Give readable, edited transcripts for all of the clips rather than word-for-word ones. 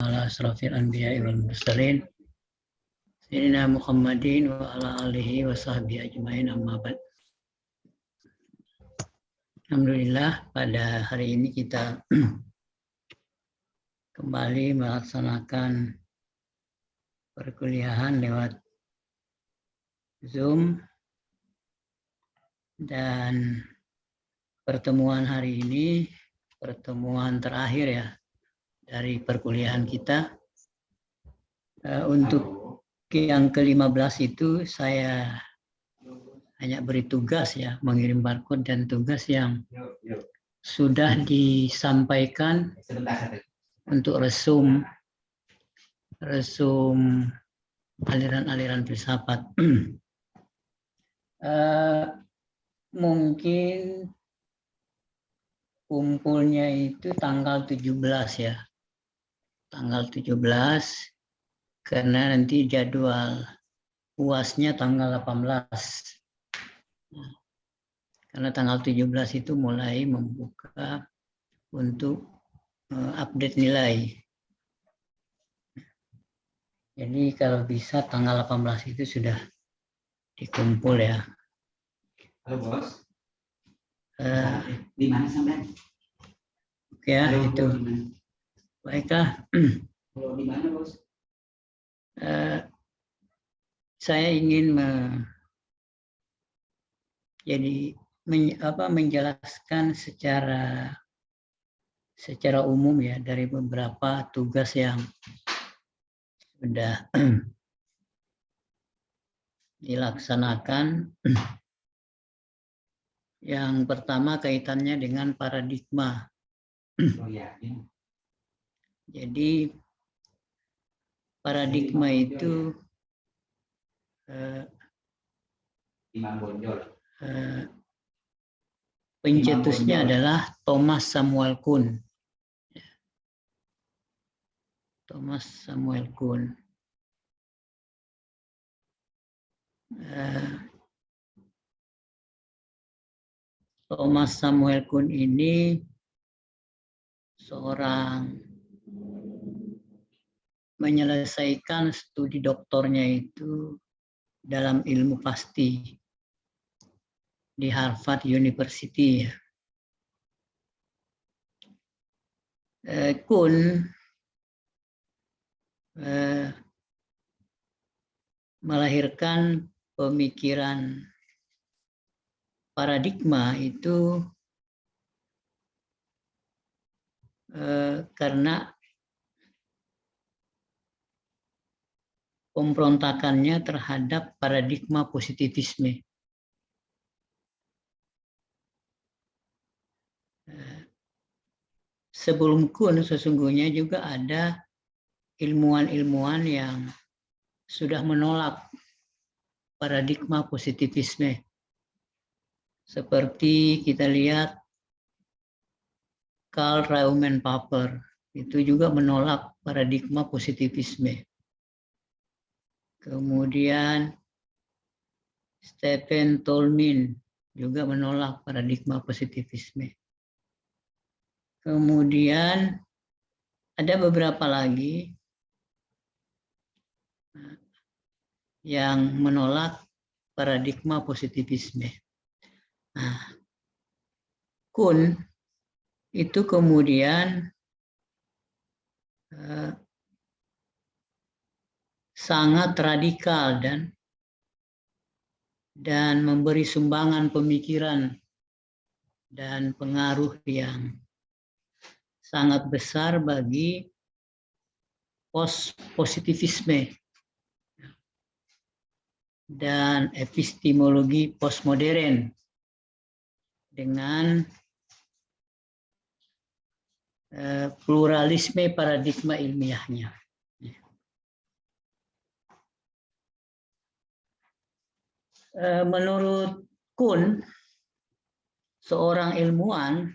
ala asrafil anbiya'i wal mursalin sayyidina Muhammadin wa ala alihi wa sahbihi ajmain, amma ba'd. Alhamdulillah, pada hari ini kita kembali melaksanakan perkuliahan lewat Zoom, dan pertemuan hari ini pertemuan terakhir ya dari perkuliahan kita. Untuk yang ke-15 itu saya hanya beri tugas ya, mengirim barcode dan tugas yang sudah disampaikan untuk resum aliran-aliran filsafat. Mungkin kumpulnya itu tanggal 17 ya. Tanggal 17 karena nanti jadwal UASnya tanggal 18. Karena tanggal 17 itu mulai membuka untuk update nilai. Jadi kalau bisa tanggal 18 itu sudah dikumpul ya. Halo bos. Di mana sampai? Oke ya, halo, itu. Baiklah. Halo, di mana bos? Saya ingin menjelaskan secara umum ya dari beberapa tugas yang sudah dilaksanakan. Yang pertama kaitannya dengan paradigma. Jadi paradigma itu pencetusnya adalah Thomas Samuel Kuhn. Thomas Samuel Kuhn. Thomas Samuel Kuhn ini seorang menyelesaikan studi doktornya itu dalam ilmu pasti di Harvard University. Kuhn melahirkan pemikiran paradigma itu karena pemberontakannya terhadap paradigma positivisme. Sebelum Kuhn sesungguhnya juga ada ilmuwan-ilmuwan yang sudah menolak paradigma positivisme. Seperti kita lihat Karl Raimund Popper itu juga menolak paradigma positivisme. Kemudian Stephen Tolmin juga menolak paradigma positivisme. Kemudian ada beberapa lagi yang menolak paradigma positivisme. Nah, Kuhn itu kemudian sangat radikal dan memberi sumbangan pemikiran dan pengaruh yang sangat besar bagi positivisme dan epistemologi postmodern dengan pluralisme paradigma ilmiahnya. Menurut Kuhn, seorang ilmuwan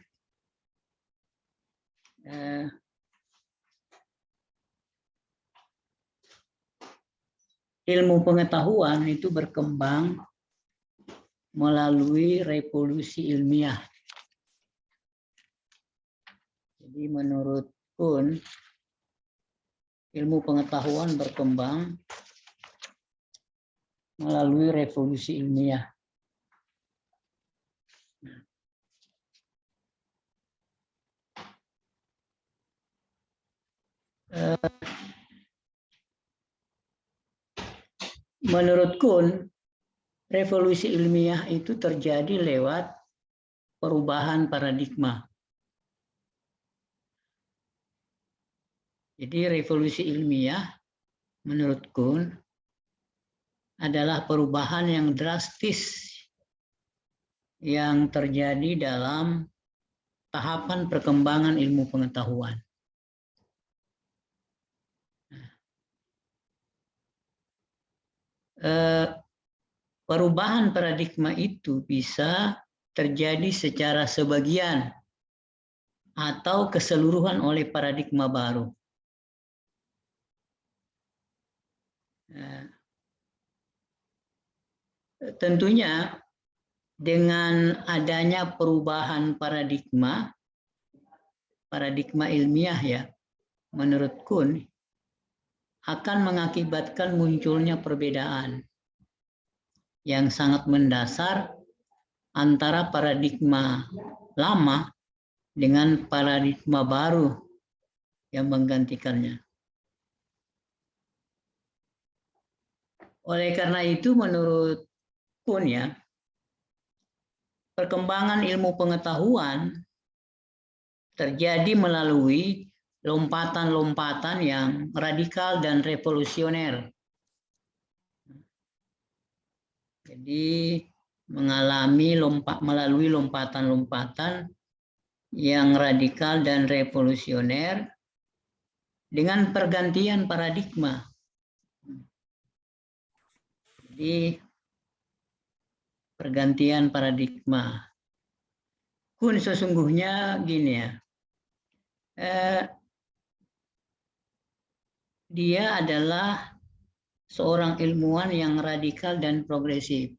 ilmu pengetahuan itu berkembang melalui revolusi ilmiah. Jadi menurut Kuhn, ilmu pengetahuan berkembang melalui revolusi ilmiah. Menurut Kuhn, revolusi ilmiah itu terjadi lewat perubahan paradigma. Jadi revolusi ilmiah menurut Kuhn adalah perubahan yang drastis yang terjadi dalam tahapan perkembangan ilmu pengetahuan. Perubahan paradigma itu bisa terjadi secara sebagian atau keseluruhan oleh paradigma baru. Tentunya dengan adanya perubahan paradigma ilmiah ya, menurut Kuhn akan mengakibatkan munculnya perbedaan yang sangat mendasar antara paradigma lama dengan paradigma baru yang menggantikannya. Oleh karena itu menurut Kuhn ya, perkembangan ilmu pengetahuan terjadi melalui lompatan-lompatan yang radikal dan revolusioner. Jadi melalui lompatan-lompatan yang radikal dan revolusioner dengan pergantian paradigma. Jadi pergantian paradigma. Kuhn sesungguhnya gini ya, dia adalah seorang ilmuwan yang radikal dan progresif.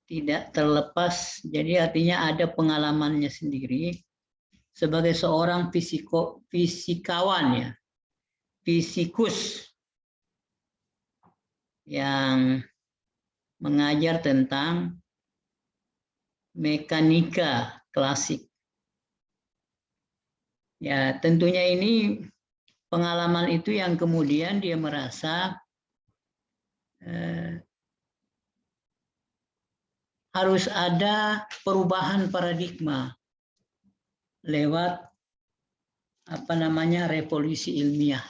Tidak terlepas, jadi artinya ada pengalamannya sendiri sebagai seorang fisikawan ya, fisikus yang mengajar tentang mekanika klasik. Ya, tentunya ini pengalaman itu yang kemudian dia merasa harus ada perubahan paradigma lewat revolusi ilmiah.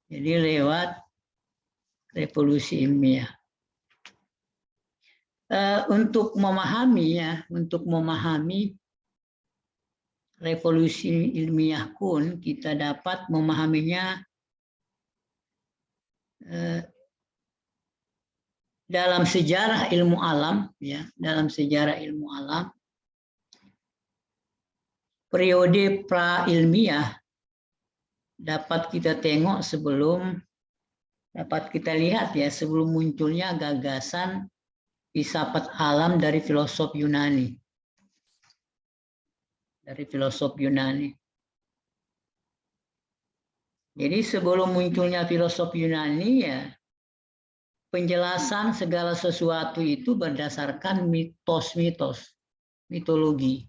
Jadi lewat revolusi ilmiah. Untuk memahami revolusi ilmiah Kuhn, kita dapat memahaminya dalam sejarah ilmu alam, ya, dalam sejarah ilmu alam, periode pra-ilmiah dapat kita tengok dapat kita lihat ya, sebelum munculnya gagasan filsafat alam dari filosof Yunani. Jadi sebelum munculnya filosof Yunani ya, penjelasan segala sesuatu itu berdasarkan mitos-mitos, mitologi.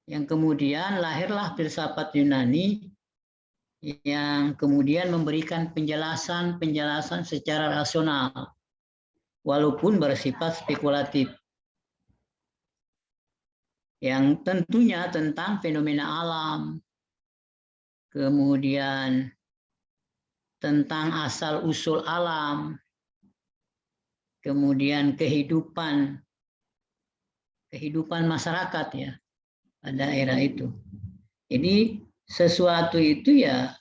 Yang kemudian lahirlah filsafat Yunani yang kemudian memberikan penjelasan secara rasional, walaupun bersifat spekulatif. Yang tentunya tentang fenomena alam, kemudian tentang asal-usul alam, kemudian kehidupan masyarakat ya pada era itu. Jadi sesuatu itu ya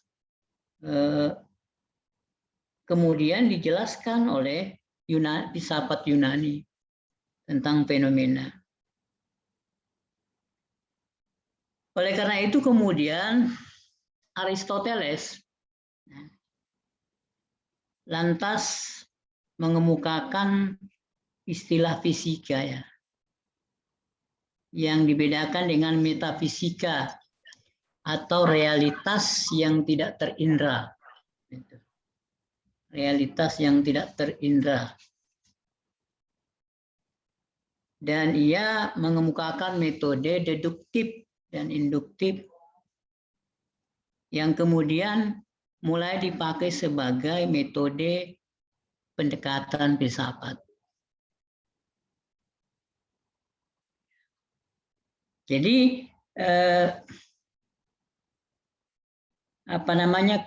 kemudian dijelaskan oleh filsafat Yunani tentang fenomena. Oleh karena itu kemudian Aristoteles lantas mengemukakan istilah fisika ya. yang dibedakan dengan metafisika atau realitas yang tidak terindra. Realitas yang tidak terindra. Dan ia mengemukakan metode deduktif dan induktif yang kemudian mulai dipakai sebagai metode pendekatan filsafat. Jadi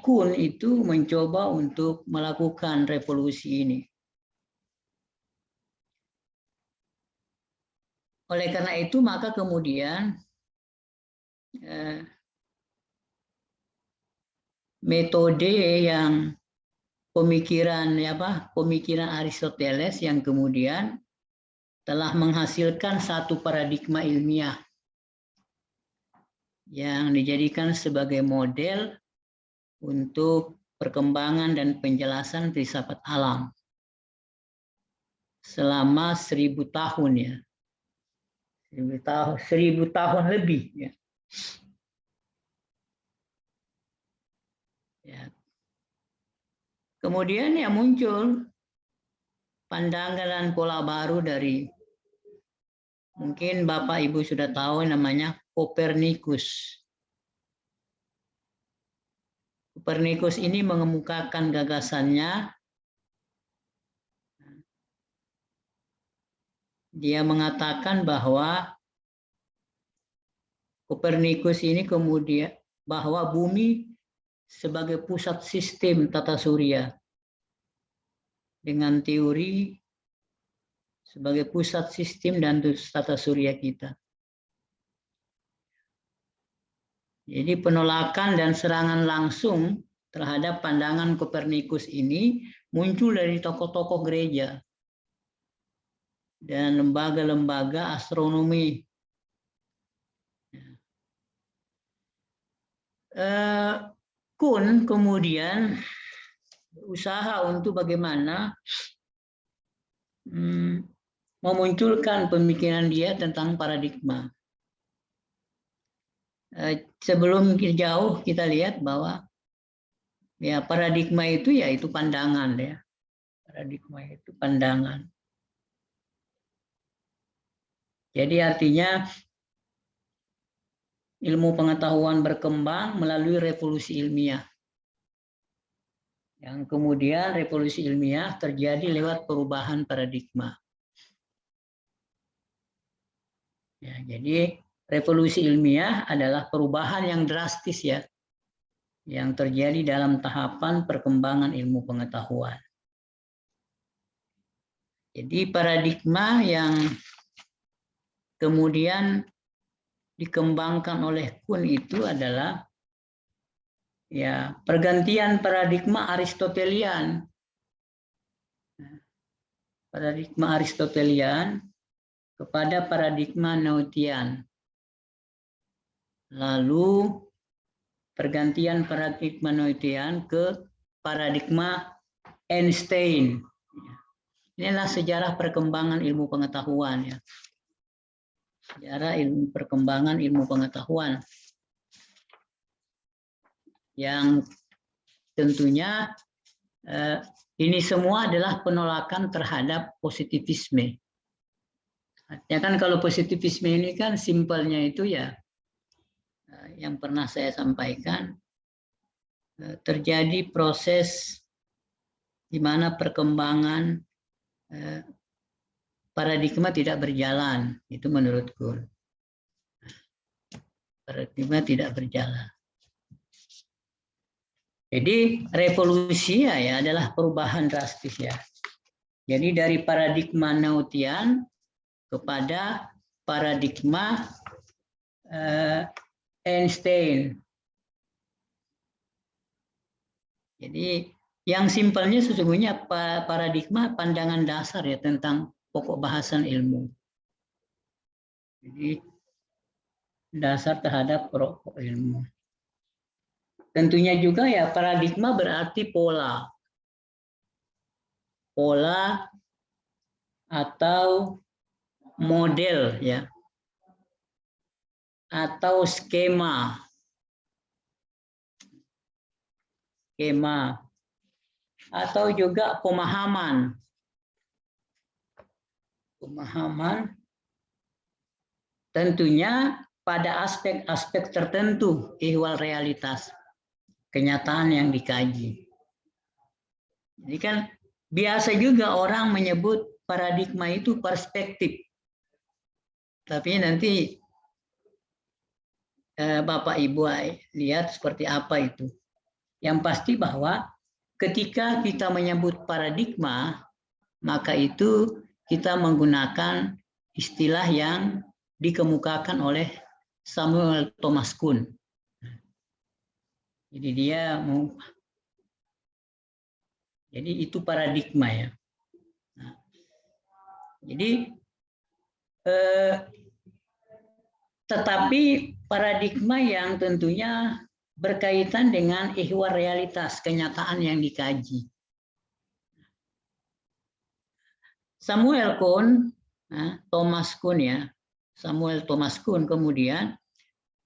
Kuhn itu mencoba untuk melakukan revolusi ini. Oleh karena itu maka kemudian metode yang pemikiran Aristoteles yang kemudian telah menghasilkan satu paradigma ilmiah yang dijadikan sebagai model untuk perkembangan dan penjelasan filsafat alam selama 1000 tahun ya. 1000 tahun lebih ya. Kemudian ya muncul pandangan dan pola baru dari, mungkin Bapak Ibu sudah tahu, namanya Kopernikus. Kopernikus ini mengemukakan gagasannya. Dia mengatakan bahwa Kopernikus ini kemudian bahwa bumi sebagai pusat sistem tata surya dengan teori sebagai pusat sistem dan tata surya kita. Jadi penolakan dan serangan langsung terhadap pandangan Kopernikus ini muncul dari tokoh-tokoh gereja dan lembaga-lembaga astronomi. Kuhn kemudian berusaha untuk bagaimana memunculkan pemikiran dia tentang paradigma. Sebelum jauh kita lihat bahwa ya paradigma itu yaitu pandangan ya. Paradigma itu pandangan. Jadi artinya ilmu pengetahuan berkembang melalui revolusi ilmiah. Yang kemudian revolusi ilmiah terjadi lewat perubahan paradigma. Ya, jadi revolusi ilmiah adalah perubahan yang drastis ya, yang terjadi dalam tahapan perkembangan ilmu pengetahuan. Jadi paradigma yang kemudian dikembangkan oleh Kuhn itu adalah ya pergantian paradigma Aristotelian. Paradigma Aristotelian kepada paradigma Newtonian. Lalu pergantian paradigma Newtonian ke paradigma Einstein. Inilah sejarah perkembangan ilmu pengetahuan ya. Sejarah perkembangan ilmu pengetahuan yang tentunya ini semua adalah penolakan terhadap positivisme. Ya kan kalau positivisme ini kan simpelnya itu ya yang pernah saya sampaikan, terjadi proses di mana perkembangan paradigma tidak berjalan, itu menurutku. Paradigma tidak berjalan. Jadi revolusi ya adalah perubahan drastis ya. Jadi dari paradigma Newtonian kepada paradigma Einstein. Jadi yang simpelnya sesungguhnya paradigma pandangan dasar ya tentang pokok bahasan ilmu. Jadi dasar terhadap pokok ilmu. Tentunya juga ya paradigma berarti pola. Pola atau model ya. atau skema. Atau juga pemahaman. Tentunya pada aspek-aspek tertentu ihwal realitas, kenyataan yang dikaji. Jadi kan biasa juga orang menyebut paradigma itu perspektif. Tapi nanti Bapak Ibu lihat seperti apa itu. Yang pasti bahwa ketika kita menyebut paradigma, maka itu kita menggunakan istilah yang dikemukakan oleh Samuel Thomas Kuhn. Jadi itu paradigma ya. Nah, jadi tetapi paradigma yang tentunya berkaitan dengan ihwal realitas, kenyataan yang dikaji. Samuel Thomas Kuhn kemudian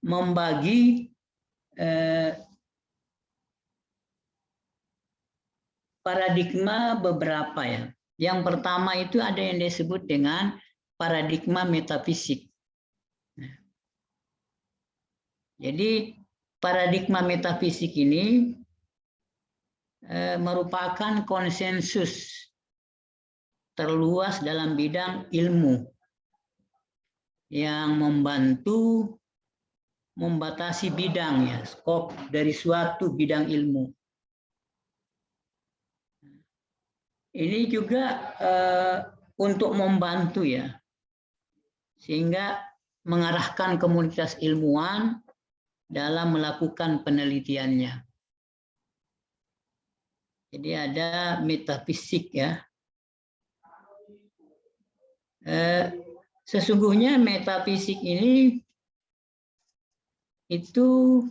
membagi paradigma beberapa ya. Yang pertama itu ada yang disebut dengan paradigma metafisik. Jadi paradigma metafisik ini merupakan konsensus terluas dalam bidang ilmu yang membantu membatasi bidang ya, skop dari suatu bidang ilmu. Ini juga untuk membantu ya, sehingga mengarahkan komunitas ilmuwan dalam melakukan penelitiannya. Jadi ada metafisik ya. Sesungguhnya metafisik ini itu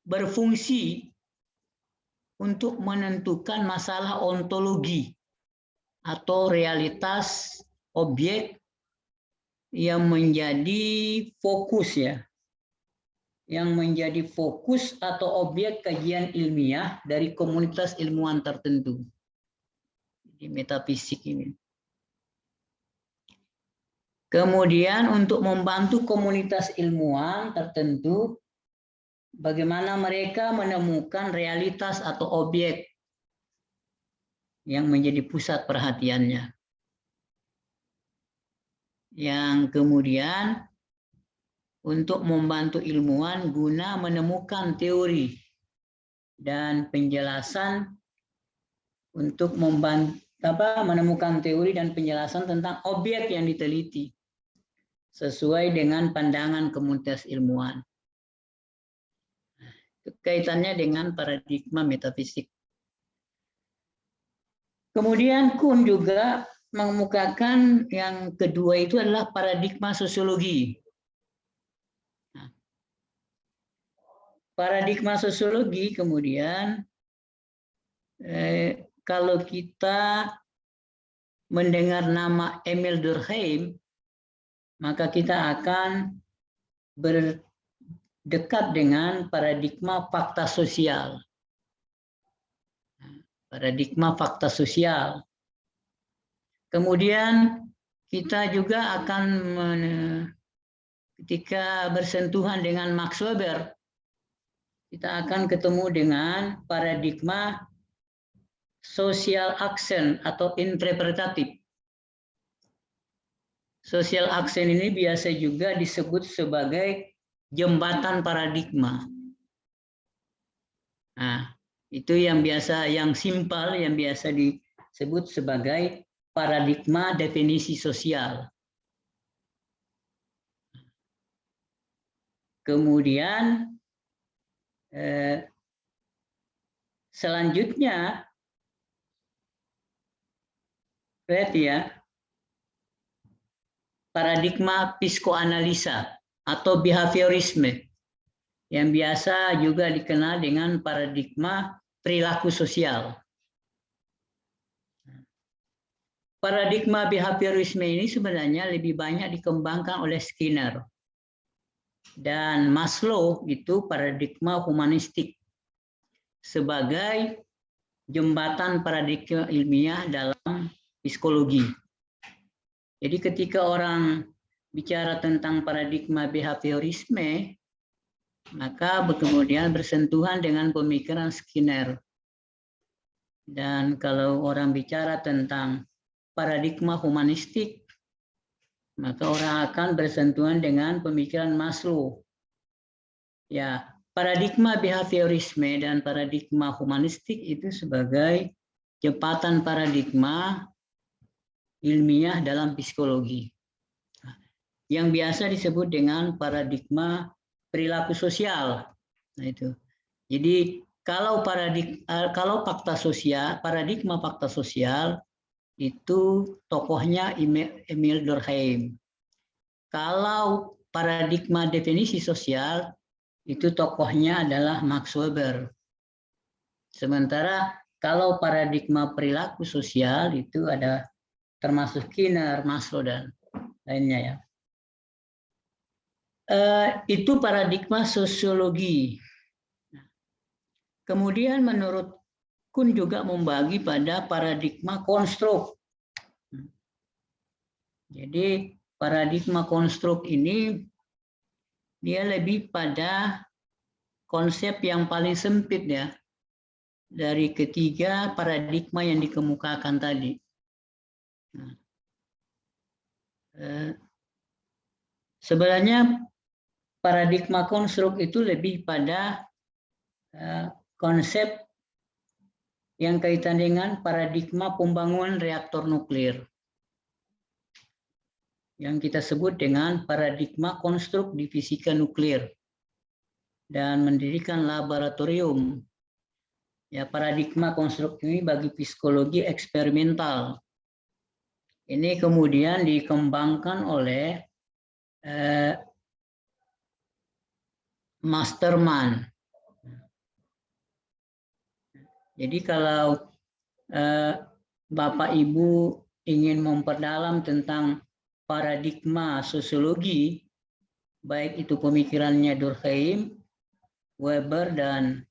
berfungsi untuk menentukan masalah ontologi atau realitas objek yang menjadi fokus ya. Yang menjadi fokus atau objek kajian ilmiah dari komunitas ilmuwan tertentu. Di metafisik ini. Kemudian untuk membantu komunitas ilmuwan tertentu, bagaimana mereka menemukan realitas atau objek yang menjadi pusat perhatiannya. Yang kemudian untuk membantu ilmuwan guna menemukan teori dan penjelasan untuk menemukan teori dan penjelasan tentang objek yang diteliti sesuai dengan pandangan komunitas ilmuwan. Kaitannya dengan paradigma metafisik. Kemudian Kuhn juga mengemukakan yang kedua itu adalah paradigma sosiologi. Paradigma sosiologi kemudian kalau kita mendengar nama Emil Durkheim, maka kita akan berdekat dengan paradigma fakta sosial. Paradigma fakta sosial. Kemudian kita juga akan ketika bersentuhan dengan Max Weber, kita akan ketemu dengan paradigma social action atau interpretatif. Social action ini biasa juga disebut sebagai jembatan paradigma. Nah, itu yang simpel yang biasa disebut sebagai paradigma definisi sosial. Kemudian selanjutnya paradigma psikoanalisa atau behaviorisme yang biasa juga dikenal dengan paradigma perilaku sosial. Paradigma behaviorisme ini sebenarnya lebih banyak dikembangkan oleh Skinner. dan Maslow itu paradigma humanistik sebagai jembatan paradigma ilmiah dalam psikologi. Jadi ketika orang bicara tentang paradigma behaviorisme, maka kemudian bersentuhan dengan pemikiran Skinner. Dan kalau orang bicara tentang paradigma humanistik, maka orang akan bersentuhan dengan pemikiran Maslow. Ya, paradigma behaviorisme dan paradigma humanistik itu sebagai jembatan paradigma ilmiah dalam psikologi, yang biasa disebut dengan paradigma perilaku sosial. Nah, itu. Jadi kalau paradigma fakta sosial itu tokohnya Emil Durkheim. Kalau paradigma definisi sosial itu tokohnya adalah Max Weber. Sementara kalau paradigma perilaku sosial itu ada termasuk Skinner, Maslow dan lainnya ya. Itu paradigma sosiologi. Kemudian menurut Kuhn juga membagi pada paradigma konstruk. Jadi paradigma konstruk ini dia lebih pada konsep yang paling sempit ya dari ketiga paradigma yang dikemukakan tadi. Sebenarnya paradigma konstruk itu lebih pada konsep yang kaitan dengan paradigma pembangunan reaktor nuklir yang kita sebut dengan paradigma konstruk di fisika nuklir dan mendirikan laboratorium. Ya, paradigma konstruk ini bagi psikologi eksperimental. Ini kemudian dikembangkan oleh Masterman. Jadi kalau Bapak Ibu ingin memperdalam tentang paradigma sosiologi, baik itu pemikirannya Durkheim, Weber, dan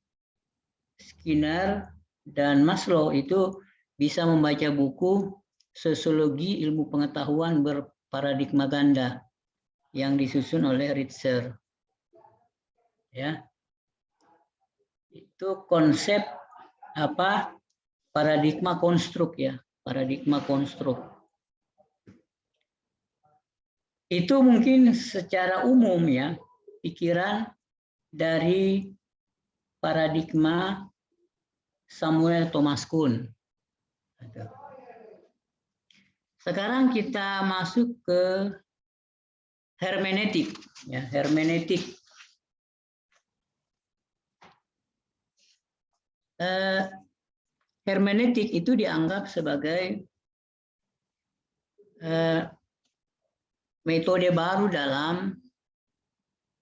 Skinner, dan Maslow, itu bisa membaca buku Sosiologi Ilmu Pengetahuan Berparadigma Ganda yang disusun oleh Ritzer. Ya. Itu konsep paradigma konstruk ya, paradigma konstruk. Itu mungkin secara umum ya pikiran dari paradigma Samuel Thomas Kuhn. Sekarang kita masuk ke hermeneutik ya, hermeneutik. Hermeneutik itu dianggap sebagai metode baru dalam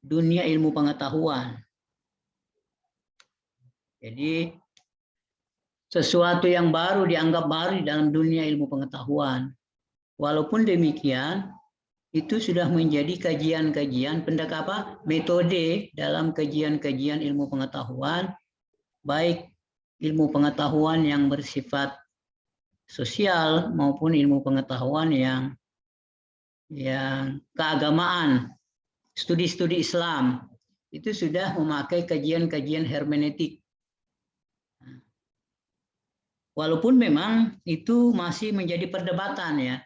dunia ilmu pengetahuan. Jadi sesuatu yang baru dianggap baru di dalam dunia ilmu pengetahuan. Walaupun demikian, itu sudah menjadi kajian-kajian metode dalam kajian-kajian ilmu pengetahuan, baik ilmu pengetahuan yang bersifat sosial maupun ilmu pengetahuan yang keagamaan, studi-studi Islam, itu sudah memakai kajian-kajian hermeneutik. Walaupun memang itu masih menjadi perdebatan ya,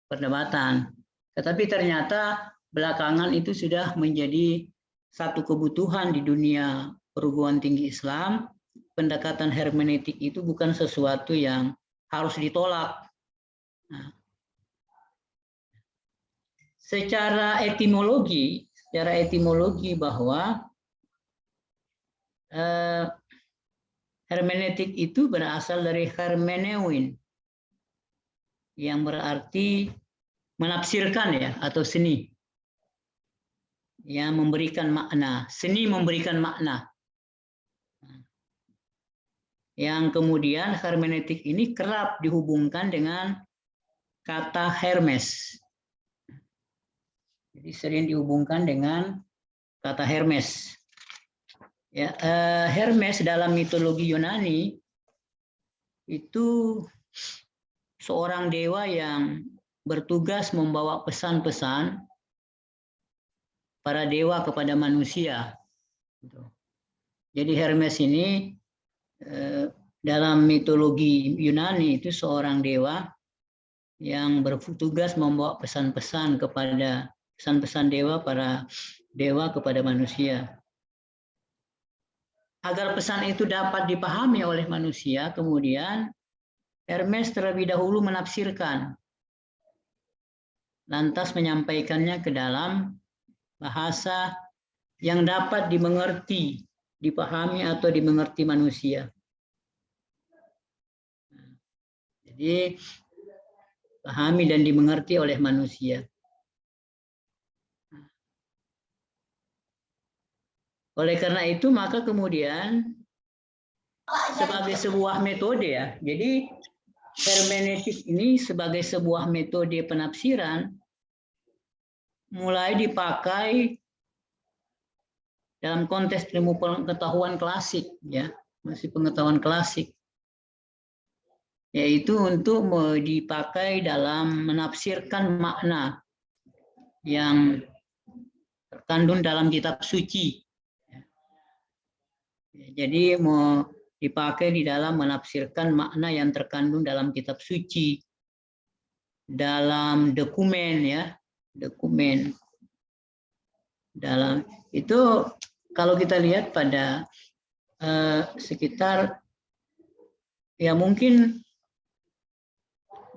perdebatan. Tetapi ternyata belakangan itu sudah menjadi satu kebutuhan di dunia perguruan tinggi Islam. Pendekatan hermeneutik itu bukan sesuatu yang harus ditolak. Nah, secara etimologi bahwa hermeneutik itu berasal dari hermeneuin, yang berarti menafsirkan ya, atau seni yang memberikan makna, seni memberikan makna. Yang kemudian hermeneutik ini kerap dihubungkan dengan kata Hermes. Jadi sering dihubungkan dengan kata Hermes. Ya, Hermes dalam mitologi Yunani itu seorang dewa yang bertugas membawa pesan-pesan para dewa kepada manusia. Jadi Hermes ini dalam mitologi Yunani itu seorang dewa yang bertugas membawa pesan-pesan kepada pesan-pesan dewa para dewa kepada manusia. Agar pesan itu dapat dipahami oleh manusia, kemudian Hermes terlebih dahulu menafsirkan, lantas menyampaikannya ke dalam bahasa yang dapat dimengerti, dipahami atau dimengerti manusia. Jadi pahami dan dimengerti oleh manusia. Oleh karena itu maka kemudian sebagai sebuah metode ya. Jadi hermeneutik ini sebagai sebuah metode penafsiran mulai dipakai dalam konteks ilmu pengetahuan klasik ya, masih pengetahuan klasik. Yaitu untuk dipakai dalam menafsirkan makna yang terkandung dalam kitab suci. Jadi mau dipakai di dalam menafsirkan makna yang terkandung dalam kitab suci, dalam dokumen ya, dokumen. Dalam itu kalau kita lihat pada sekitar ya mungkin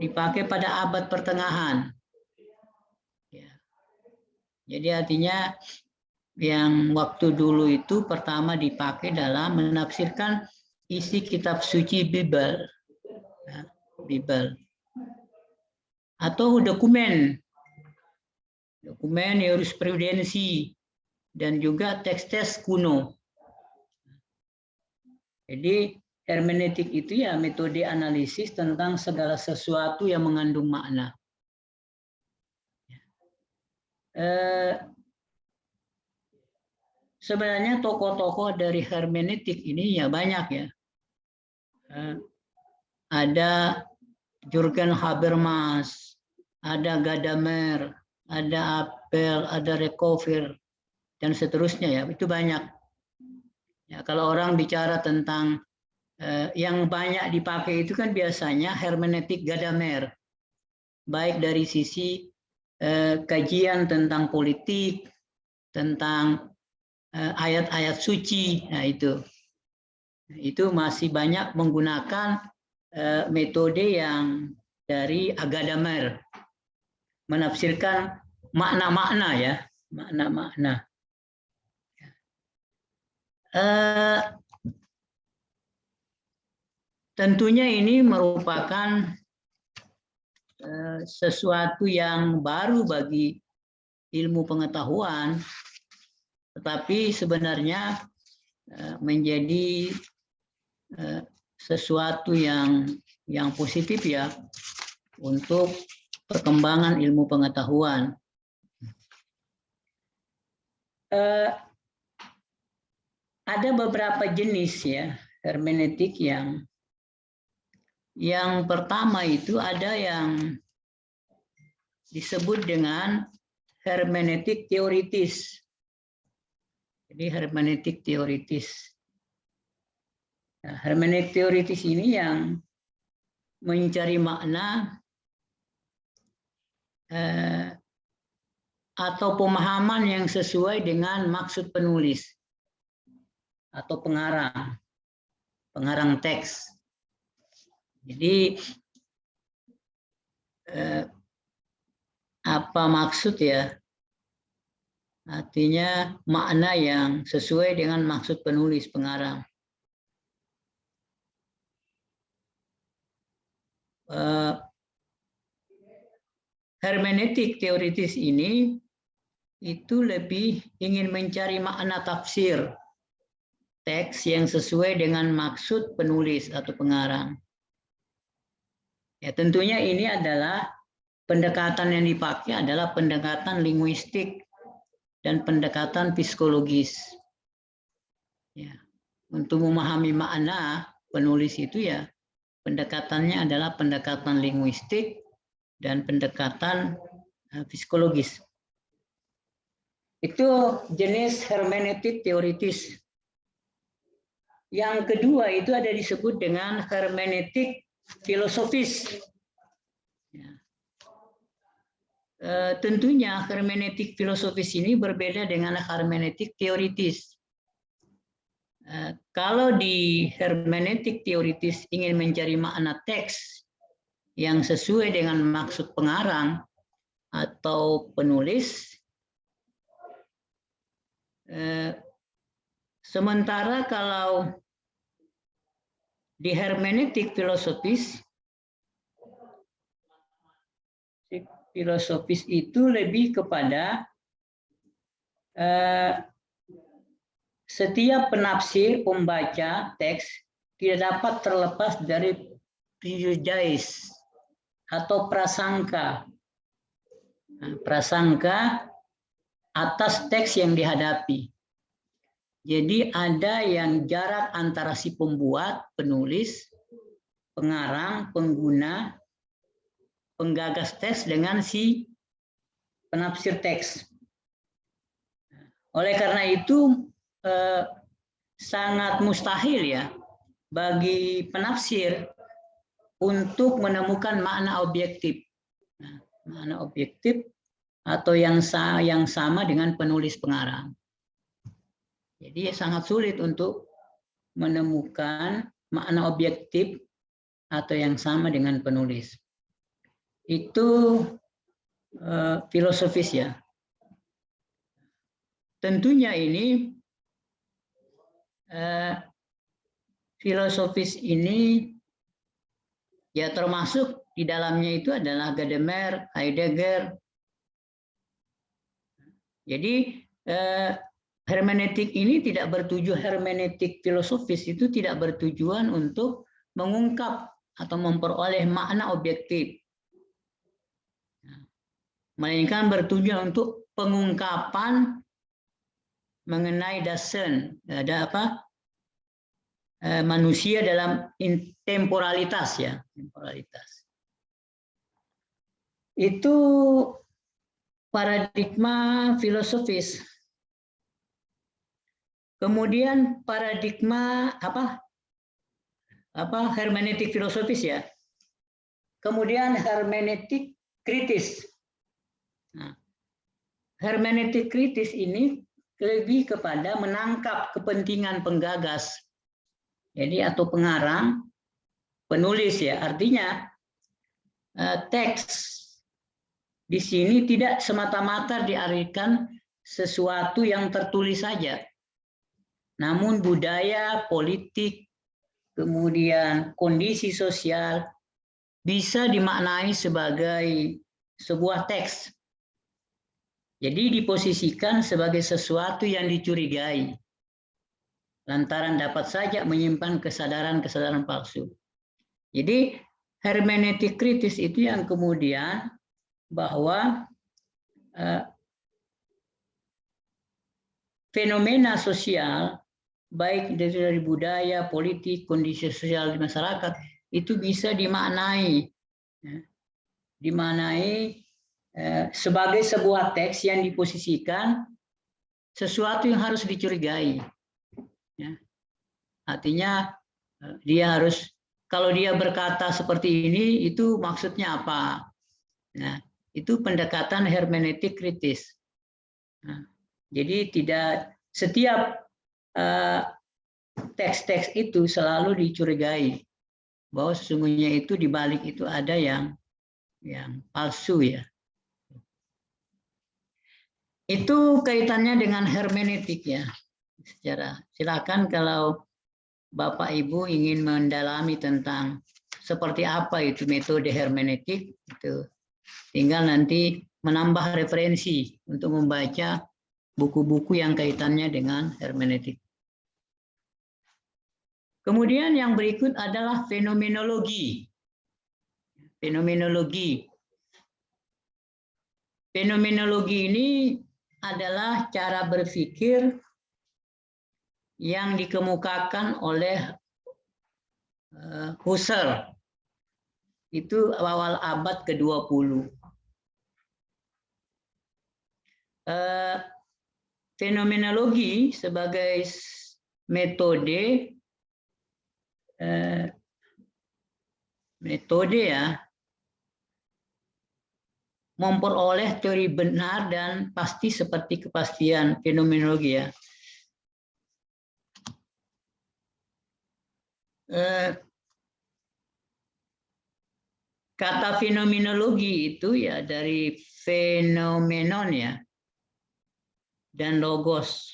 dipakai pada abad pertengahan. Ya. Jadi artinya yang waktu dulu itu pertama dipakai dalam menafsirkan isi kitab suci Bible, ya, Bible, atau dokumen jurisprudensi dan juga teks-teks kuno. Jadi hermeneutik itu ya metode analisis tentang segala sesuatu yang mengandung makna. Sebenarnya tokoh-tokoh dari hermeneutik ini ya banyak ya. Ada Jürgen Habermas, ada Gadamer, ada Appel, ada Recover, dan seterusnya ya. Itu banyak. Ya, kalau orang bicara tentang yang banyak dipakai itu kan biasanya hermeneutik Gadamer, baik dari sisi kajian tentang politik, tentang ayat-ayat suci, nah itu masih banyak menggunakan metode yang dari Gadamer, menafsirkan makna-makna ya, makna-makna. Tentunya ini merupakan sesuatu yang baru bagi ilmu pengetahuan, tetapi sebenarnya menjadi sesuatu yang positif ya untuk perkembangan ilmu pengetahuan. Ada beberapa jenis ya hermeneutik yang pertama itu ada yang disebut dengan hermeneutik teoritis. Jadi hermeneutik teoritis. Nah, hermeneutik teoritis ini yang mencari makna atau pemahaman yang sesuai dengan maksud penulis atau pengarang teks. Jadi apa maksud ya? Artinya makna yang sesuai dengan maksud penulis pengarang. Hermeneutik teoritis ini itu lebih ingin mencari makna tafsir teks yang sesuai dengan maksud penulis atau pengarang. Ya, tentunya ini adalah pendekatan yang dipakai adalah pendekatan linguistik dan pendekatan psikologis. Ya, untuk memahami makna penulis itu ya pendekatannya adalah pendekatan linguistik dan pendekatan psikologis. Itu jenis hermeneutik teoritis. Yang kedua itu ada disebut dengan hermeneutik filosofis. Ya. Tentunya hermeneutik filosofis ini berbeda dengan hermeneutik teoritis. Kalau di hermeneutik teoritis ingin mencari makna teks yang sesuai dengan maksud pengarang atau penulis, sementara kalau di hermeneutik filosofis itu lebih kepada setiap penafsir pembaca teks tidak dapat terlepas dari prejudice atau prasangka. Prasangka atas teks yang dihadapi. Jadi ada yang jarak antara si pembuat, penulis, pengarang, pengguna, penggagas teks dengan si penafsir teks. Oleh karena itu sangat mustahil ya bagi penafsir untuk menemukan makna objektif. Makna objektif atau yang sama dengan penulis pengarang. Jadi sangat sulit untuk menemukan makna objektif atau yang sama dengan penulis. Itu filosofis ya. Tentunya ini filosofis ini ya termasuk di dalamnya itu adalah Gadamer, Heidegger. Jadi hermeneutik ini tidak bertujuan, hermeneutik filosofis itu tidak bertujuan untuk mengungkap atau memperoleh makna objektif, melainkan bertujuan untuk pengungkapan mengenai Dasein, ada apa manusia dalam temporalitas ya, temporalitas. Itu paradigma filosofis. Kemudian paradigma apa hermeneutik filosofis ya. Kemudian hermeneutik kritis. Nah, hermeneutik kritis ini lebih kepada menangkap kepentingan penggagas. Jadi atau pengarang, penulis ya. Artinya teks di sini tidak semata-mata diartikan sesuatu yang tertulis saja. Namun budaya, politik, kemudian kondisi sosial bisa dimaknai sebagai sebuah teks. Jadi diposisikan sebagai sesuatu yang dicurigai, lantaran dapat saja menyimpan kesadaran-kesadaran palsu. Jadi hermeneutik kritis itu yang kemudian bahwa fenomena sosial baik dari budaya, politik, kondisi sosial di masyarakat itu bisa dimaknai, sebagai sebuah teks yang diposisikan sesuatu yang harus dicurigai. Ya. Artinya dia harus, kalau dia berkata seperti ini, itu maksudnya apa? Nah, itu pendekatan hermeneutik kritis. Nah, jadi tidak setiap teks-teks itu selalu dicurigai bahwa sesungguhnya itu di balik itu ada yang palsu ya. Itu kaitannya dengan hermeneutik ya. Silakan kalau Bapak Ibu ingin mendalami tentang seperti apa itu metode hermeneutik, itu tinggal nanti menambah referensi untuk membaca buku-buku yang kaitannya dengan hermeneutik. Kemudian yang berikut adalah fenomenologi. Fenomenologi. Fenomenologi ini adalah cara berpikir yang dikemukakan oleh Husserl. Itu awal abad ke-20. Fenomenologi sebagai metode ya, memperoleh teori benar dan pasti seperti kepastian fenomenologi ya. Kata fenomenologi itu ya dari fenomenon ya dan logos.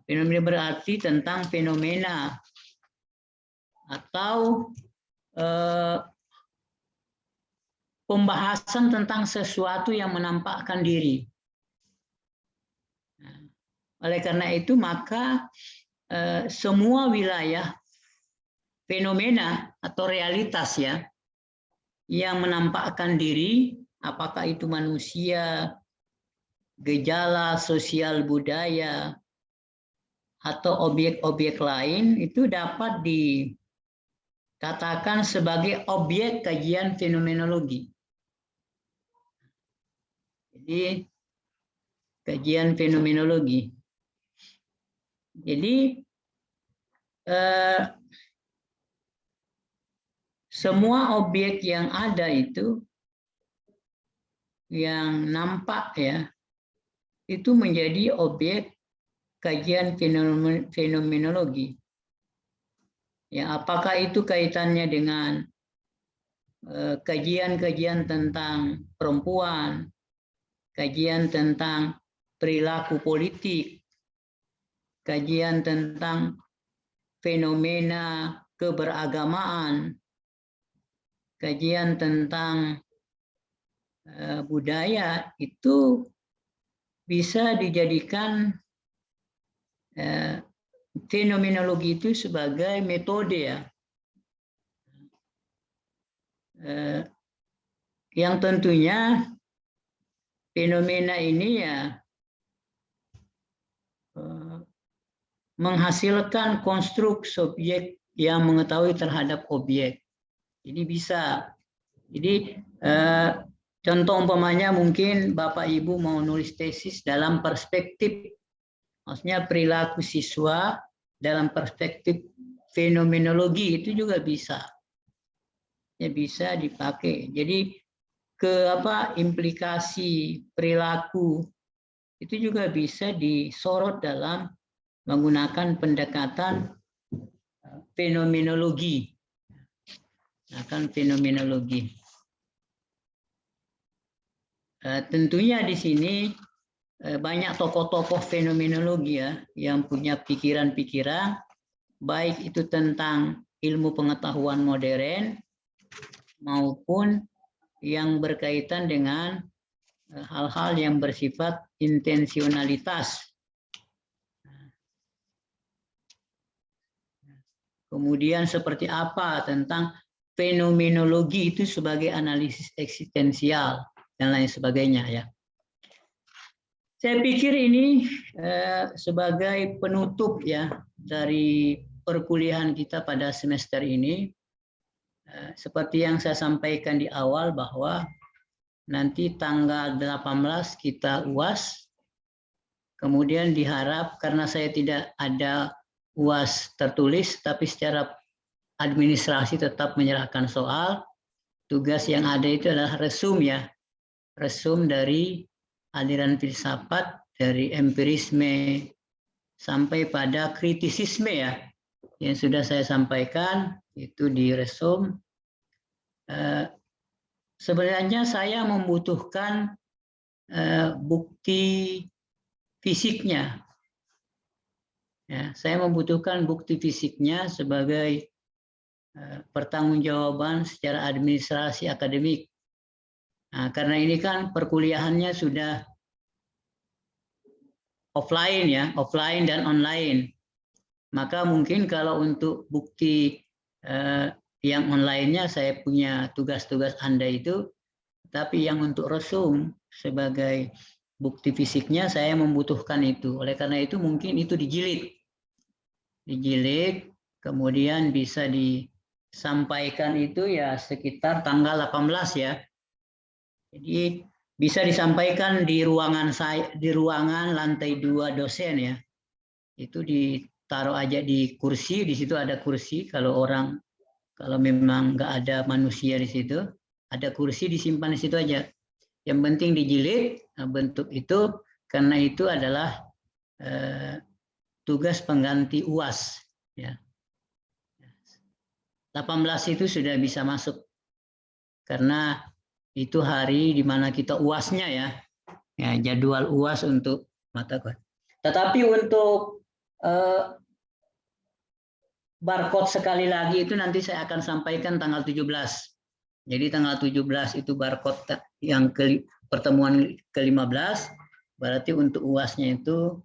Fenomena berarti tentang fenomena atau pembahasan tentang sesuatu yang menampakkan diri. Oleh karena itu maka semua wilayah fenomena atau realitas ya yang menampakkan diri, apakah itu manusia, gejala sosial budaya, atau objek-objek lain, itu dapat dikatakan sebagai objek kajian fenomenologi. Jadi, kajian fenomenologi. Jadi, semua objek yang ada itu yang nampak ya itu menjadi objek kajian fenomenologi. Ya, apakah itu kaitannya dengan kajian-kajian tentang perempuan, kajian tentang perilaku politik, kajian tentang fenomena keberagamaan, kajian tentang budaya, itu bisa dijadikan fenomenologi itu sebagai metode ya, yang tentunya fenomena ini ya menghasilkan konstruk subjek yang mengetahui terhadap objek. Ini bisa. Jadi contoh umpamanya mungkin Bapak Ibu mau nulis tesis dalam perspektif, maksudnya perilaku siswa dalam perspektif fenomenologi, itu juga bisa. Ya bisa dipakai. Jadi implikasi perilaku itu juga bisa disorot dalam menggunakan pendekatan fenomenologi. Tentunya di sini banyak tokoh-tokoh fenomenologi ya yang punya pikiran-pikiran baik itu tentang ilmu pengetahuan modern maupun yang berkaitan dengan hal-hal yang bersifat intensionalitas. Kemudian seperti apa tentang fenomenologi itu sebagai analisis eksistensial dan lain sebagainya ya. Saya pikir ini sebagai penutup ya dari perkuliahan kita pada semester ini. Seperti yang saya sampaikan di awal bahwa nanti tanggal 18 kita UAS. Kemudian diharap karena saya tidak ada UAS tertulis, tapi secara administrasi tetap menyerahkan soal. Tugas yang ada itu adalah resum ya. Resum dari aliran filsafat, dari empirisme, sampai pada kritisisme ya. Yang sudah saya sampaikan, itu di resum. Sebenarnya saya membutuhkan bukti fisiknya. Ya, saya membutuhkan bukti fisiknya sebagai pertanggungjawaban secara administrasi akademik. Nah, karena ini kan perkuliahannya sudah offline ya, offline dan online. Maka mungkin kalau untuk bukti yang online-nya saya punya tugas-tugas Anda itu, tapi yang untuk resum sebagai bukti fisiknya saya membutuhkan itu. Oleh karena itu mungkin itu dijilik, kemudian bisa disampaikan itu ya sekitar tanggal 18 ya. Jadi bisa disampaikan di ruangan saya, di ruangan lantai 2 dosen ya. Itu ditaruh aja di kursi, di situ ada kursi. Kalau memang nggak ada manusia di situ, ada kursi disimpan di situ aja. Yang penting dijilid bentuk itu, karena itu adalah tugas pengganti UAS. Ya. 18 itu sudah bisa masuk, karena itu hari di mana kita UAS-nya ya, jadwal UAS untuk mata kuliah. Tetapi untuk barcode sekali lagi itu nanti saya akan sampaikan tanggal 17. Jadi tanggal 17 itu barcode yang pertemuan ke-15, berarti untuk UAS-nya itu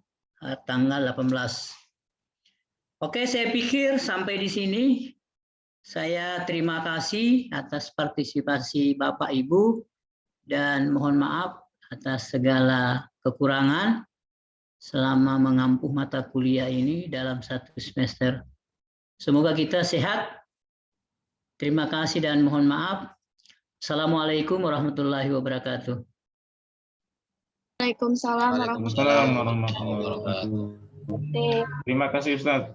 tanggal 18. Oke, saya pikir sampai di sini. Saya terima kasih atas partisipasi Bapak Ibu dan mohon maaf atas segala kekurangan selama mengampu mata kuliah ini dalam 1 semester. Semoga kita sehat. Terima kasih dan mohon maaf. Assalamualaikum warahmatullahi wabarakatuh. Waalaikumsalam Waalaikumsalam warahmatullahi wabarakatuh. Terima kasih Ustaz.